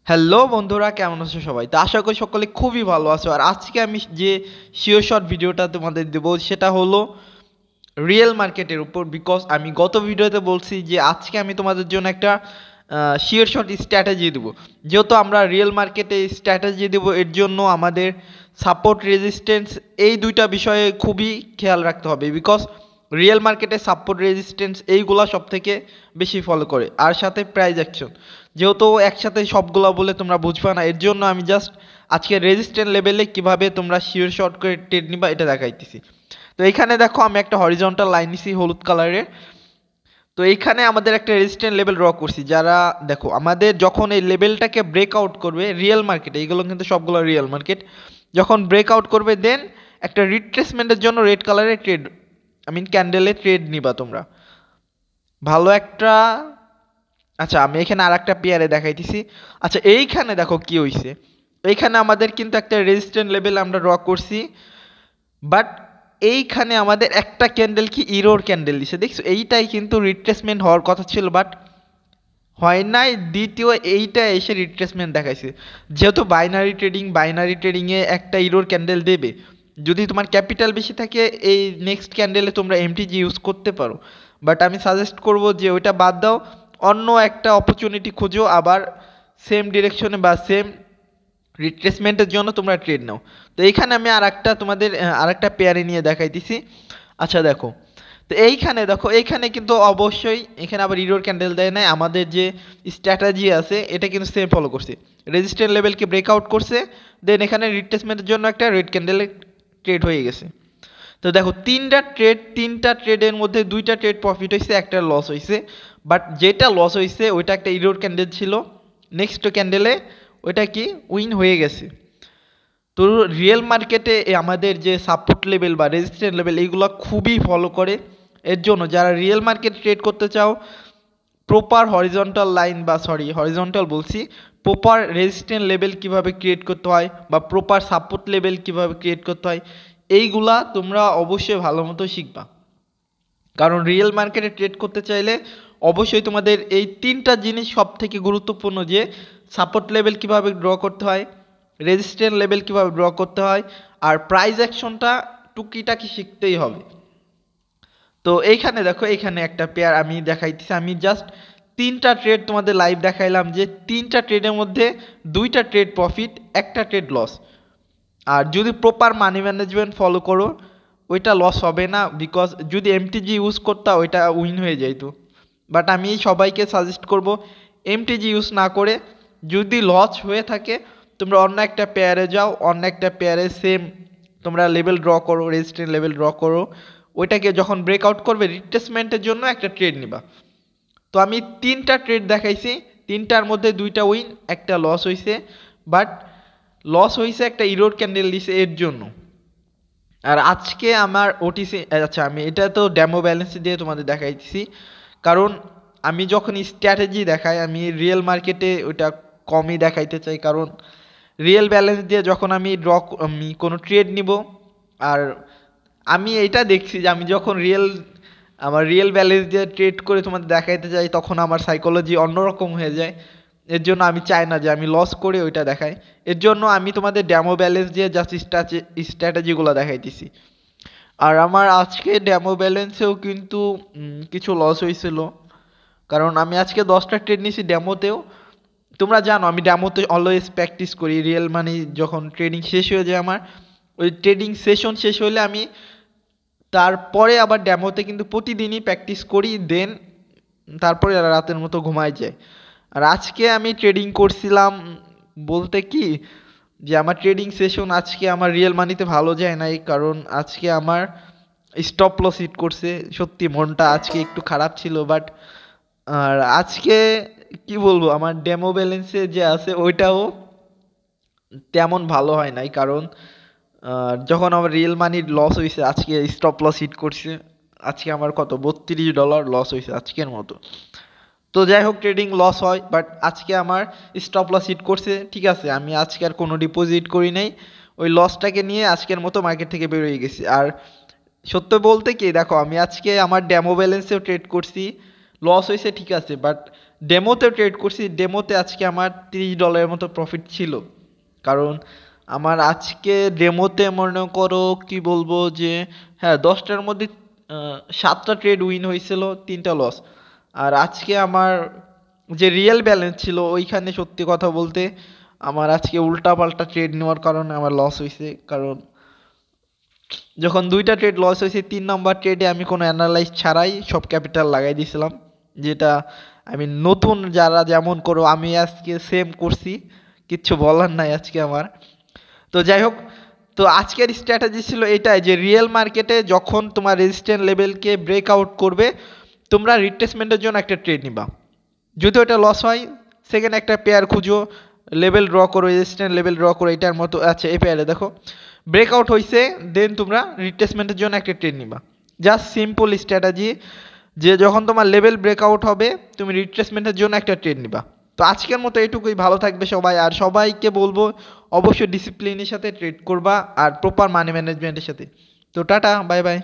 Hello বন্ধুরা, কেমন আছো সবাই? তো আশা করি সকলে খুবই ভালো আছো। আর আজকে আমি যে শিওর শট ভিডিওটা তোমাদের দেবো সেটা হলো রিয়েল মার্কেটের উপর। বিকজ আমি গত ভিডিওতে বলছি যে আজকে আমি তোমাদের জন্য একটা শিওর শট স্ট্র্যাটেজি দেবো। যেহেতু আমরা রিয়েল মার্কেটে স্ট্র্যাটেজি দেবো, এর জন্য আমাদের সাপোর্ট রেজিস্ট্যান্স এই দুইটা বিষয়ে খুবই খেয়াল রাখতে হবে। বিকজ রিয়েল মার্কেটে সাপোর্ট রেজিস্ট্যান্স এইগুলা সব থেকে বেশি ফলো করে, আর সাথে প্রাইস অ্যাকশন। যেহেতু একসাথে সবগুলা বলে তোমরা বুঝবা না, এর জন্য আমি জাস্ট আজকে রেজিস্ট্যান্স লেভেলে কিভাবে তোমরা শিওর শট করে ট্রেড নিবা এটা দেখাইতেছি। তো এইখানে দেখো আমি একটা হরিজন্টাল লাইন নিছি হলুদ কালারের। তো এইখানে আমাদের একটা রেজিস্ট্যান্স লেভেল ড্র করছি। যারা দেখো আমাদের যখন এই লেভেলটাকে ব্রেকআউট করবে রিয়েল মার্কেটে, এগুলো কিন্তু সবগুলো রিয়েল মার্কেট, যখন ব্রেকআউট করবে দেন একটা রিট্রেসমেন্টের জন্য রেড কালারের ট্রেড ক্যান্ডেলে ট্রেড নিবা তোমরা ভালো একটা। আচ্ছা, আমি এখানে আর একটা পেয়ারে দেখাইতেছি। আচ্ছা, এইখানে দেখো কি হইছে। এইখানে আমাদের কিন্তু একটা রেজিস্ট্যান্স লেভেল আমরা ড্র করছি, বাট এইখানে আমাদের একটা ক্যান্ডেল কি ইরোর ক্যান্ডেল দিছে, দেখছো? এইটাই কিন্তু রিট্রেসমেন্ট হওয়ার কথা ছিল, বাট হয় নাই। দ্বিতীয় এইটা এসে রিট্রেসমেন্ট দেখাইছে। যেহেতু বাইনারি ট্রেডিংয়ে একটা ইরোর ক্যান্ডেল দেবে। যদি তোমার ক্যাপিটাল বেশি থাকে এই নেক্সট ক্যান্ডেলে তোমরা এমটিজি ইউজ করতে পারো, বাট আমি সাজেস্ট করব যে ওইটা বাদ দাও, অন্য একটা অপরচুনিটি খুঁজো, আবার সেম ডিরেকশনে বা সেম রিট্রেসমেন্টের জন্য তোমরা ট্রেড নাও। তো এইখানে আমি তোমাদের আর একটা পেয়ারে নিয়ে দেখাইতেছি। আচ্ছা দেখো, তো এইখানে দেখো, এইখানে কিন্তু অবশ্যই এখানে আবার ইরোর ক্যান্ডেল দেয় নাই। আমাদের যে স্ট্র্যাটেজি আছে এটা কিন্তু সেম ফলো করছে, রেজিস্ট্যান্স লেভেলকে ব্রেকআউট করছে, দেন এখানে রিট্রেসমেন্টের জন্য একটা রেড ক্যান্ডেলে ট্রেড হয়ে গেছে। তো দেখো তিনটা ট্রেডের মধ্যে দুইটা ট্রেড প্রফিট হয়েছে, একটা লস হয়েছে। বাট যেটা লস হয়েছে ওইটা একটা ইরোর ক্যান্ডেল ছিল, নেক্সট ক্যান্ডেলে ওইটা কি উইন হয়ে গেছে। তো রিয়েল মার্কেটে আমাদের যে সাপোর্ট লেভেল বা রেজিস্ট্যান্স লেভেল এইগুলো খুবই ফলো করে। এর জন্য যারা রিয়েল মার্কেট ট্রেড করতে চাও, প্রপার হরিজন্টাল লাইন বা হরিজন্টাল বলছি, প্রপার রেজিস্ট্যান্স লেভেল কিভাবে ক্রিয়েট করতে হয় বা প্রপার সাপোর্ট লেভেল কিভাবে ক্রিয়েট করতে হয়, এইগুলা তোমরা অবশ্যই ভালো মতো শিখবা। কারণ রিয়েল মার্কেটে ট্রেড করতে চাইলে অবশ্যই তোমাদের এই তিনটা জিনিস সব থেকে গুরুত্বপূর্ণ, যে সাপোর্ট লেভেল কিভাবে ড্র করতে হয়, রেজিস্ট্যান্স লেভেল কিভাবে ড্র করতে হয়, আর প্রাইস অ্যাকশনটা টুকিটাকি শিখতেই হবে। তো এইখানে দেখো, এইখানে একটা পেয়ার আমি দেখাইতেছি। আমি জাস্ট তিনটা ট্রেড তোমাদের লাইভ দেখাইলাম, যে তিনটা ট্রেডের মধ্যে দুইটা ট্রেড প্রফিট, একটা ট্রেড লস। আর যদি প্রপার মানি ম্যানেজমেন্ট ফলো করো ওইটা লস হবে না, বিকজ যদি এমটিজি ইউজ করতা ওইটা উইন হয়ে যাইতো। বাট আমি সবাইকে সাজেস্ট করব এমটিজি ইউজ না করে, যদি লস হয়ে থাকে তোমরা অন্য একটা পেয়ারে যাও, অন্য একটা পেয়ারে সেম তোমরা লেভেল ড্র করো, রেজিস্ট্যান্স লেভেল ড্র করো, ওইটাকে যখন ব্রেকআউট করবে রিট্রেসমেন্টের জন্য একটা ট্রেড নিবা। তো আমি তিনটা ট্রেড দেখাইছি, তিনটার মধ্যে দুইটা উইন, একটা লস হয়েছে। বাট লস হয়েছে একটা ইরোড ক্যান্ডেল দিছে এর জন্য। আর আজকে আমার ওটিসি, আচ্ছা আমি এটা তো ডেমো ব্যালেন্স দিয়ে তোমাদের দেখাইতেছি, কারণ আমি যখন স্ট্র্যাটেজি দেখাই আমি রিয়েল মার্কেটে ওইটা কমই দেখাইতে চাই। কারণ রিয়েল ব্যালেন্স দিয়ে যখন আমি কোনো ট্রেড নিব, আর আমি এটা দেখছি যে আমি যখন আমার রিয়েল ব্যালেন্স দিয়ে ট্রেড করে তোমাদের দেখাইতে চাই, তখন আমার সাইকোলজি অন্যরকম হয়ে যায়। এর জন্য আমি চাই না যে আমি লস করে ওইটা দেখাই। এর জন্য আমি তোমাদের ডেমো ব্যালেন্স দিয়ে জাস্ট স্ট্র্যাটেজিগুলো দেখাইতেছি। আর আমার আজকে ডেমো ব্যালেন্সেও কিন্তু কিছু লস হয়েছিল, কারণ আমি আজকে 10টা ট্রেড নিয়েছি ডেমোতেও। তোমরা জানো আমি ডেমোতে অলওয়েজ প্র্যাকটিস করি। রিয়েল মানি যখন ট্রেডিং শেষ হয়ে যায় আমার, ওই ট্রেডিং সেশন শেষ হলে আমি তারপরে আবার ডেমোতে কিন্তু প্রতিদিনই প্র্যাকটিস করি, দেন তারপরে রাতের মতো ঘুমাই যায়। আর আজকে আমি ট্রেডিং করছিলাম বলতে কি, যে আমার ট্রেডিং সেশন আজকে আমার রিয়েল মানিতে ভালো যায় নাই, কারণ আজকে আমার স্টপ লস হিট করছে। সত্যি মনটা আজকে একটু খারাপ ছিল, বাট আর আজকে কি বলবো, আমার ডেমো ব্যালেন্সে যে আছে ওইটাও তেমন ভালো হয় নাই। কারণ যখন আমার রিয়েল মানির লস হয়েছে, আজকে স্টপ লস হিট করছে। আজকে আমার কত $32 লস হয়েছে আজকের মতো। তো যাই হোক, ট্রেডিং লস হয়, বাট আজকে আমার স্টপ লস হিট করছে, ঠিক আছে। আমি আজকে আর কোনো ডিপোজিট করি নাই, ওই লসটাকে নিয়ে আজকের মতো মার্কেট থেকে বেরোয় গেছি। আর সত্য বলতে কি, দেখো আমি আজকে আমার ডেমো ব্যালেন্সেও ট্রেড করছি, লস হয়েছে ঠিক আছে, বাট ডেমোতে ট্রেড করছি, ডেমোতে আজকে আমার $30 মতো প্রফিট ছিল। কারণ আমার আজকে ডেমোতে মনে করো কি বলবো যে হ্যাঁ 10টার মধ্যে 7টা ট্রেড উইন হয়েছিল, 3টা লস। আর আজকে আমার যে রিয়েল ব্যালেন্স ছিল ওইখানে সত্যি কথা বলতে আমার আজকে উল্টা পাল্টা ট্রেড নেওয়ার কারণে আমার লস হয়েছে। কারণ যখন 2টা ট্রেড লস হয়েছে, 3 নম্বর ট্রেডে আমি কোনো অ্যানালাইজ ছাড়াই সব ক্যাপিটাল লাগাই দিয়েছিলাম, যেটা আমি নতুন যারা যেমন করো আমি আজকে সেম করছি, কিচ্ছু বলার নাই আজকে আমার। তো যাই হোক, তো আজকের স্ট্র্যাটেজি ছিল এটাই যে রিয়েল মার্কেটে যখন তোমার রেজিস্ট্যান্ট লেভেলকে ব্রেক আউট করবে তোমরা রিট্রেসমেন্টের জন্য একটা ট্রেড নিবা। যদি ওটা লস হয় সেকেন্ড একটা পেয়ার খুঁজো, লেভেল ড্র করো, রেজিস্ট্যান্ট লেভেল ড্র করো, এটার মতো। আচ্ছা এই পেয়ারে দেখো ব্রেকআউট হয়েছে, দেন তোমরা রিট্রেসমেন্টের জন্য একটা ট্রেড নিবা। জাস্ট সিম্পল স্ট্র্যাটেজি যে যখন তোমার লেভেল ব্রেকআউট হবে তুমি রিট্রেসমেন্টের জন্য একটা ট্রেড নিবা। তো আজকের মতো এইটুকুই, ভালো থাকবে সবাই। আর সবাইকে বলবো অবশ্যই ডিসিপ্লিনের সাথে ট্রেড করবা আর প্রপার মানি ম্যানেজমেন্টের সাথে। তো টাটা, বাই বাই।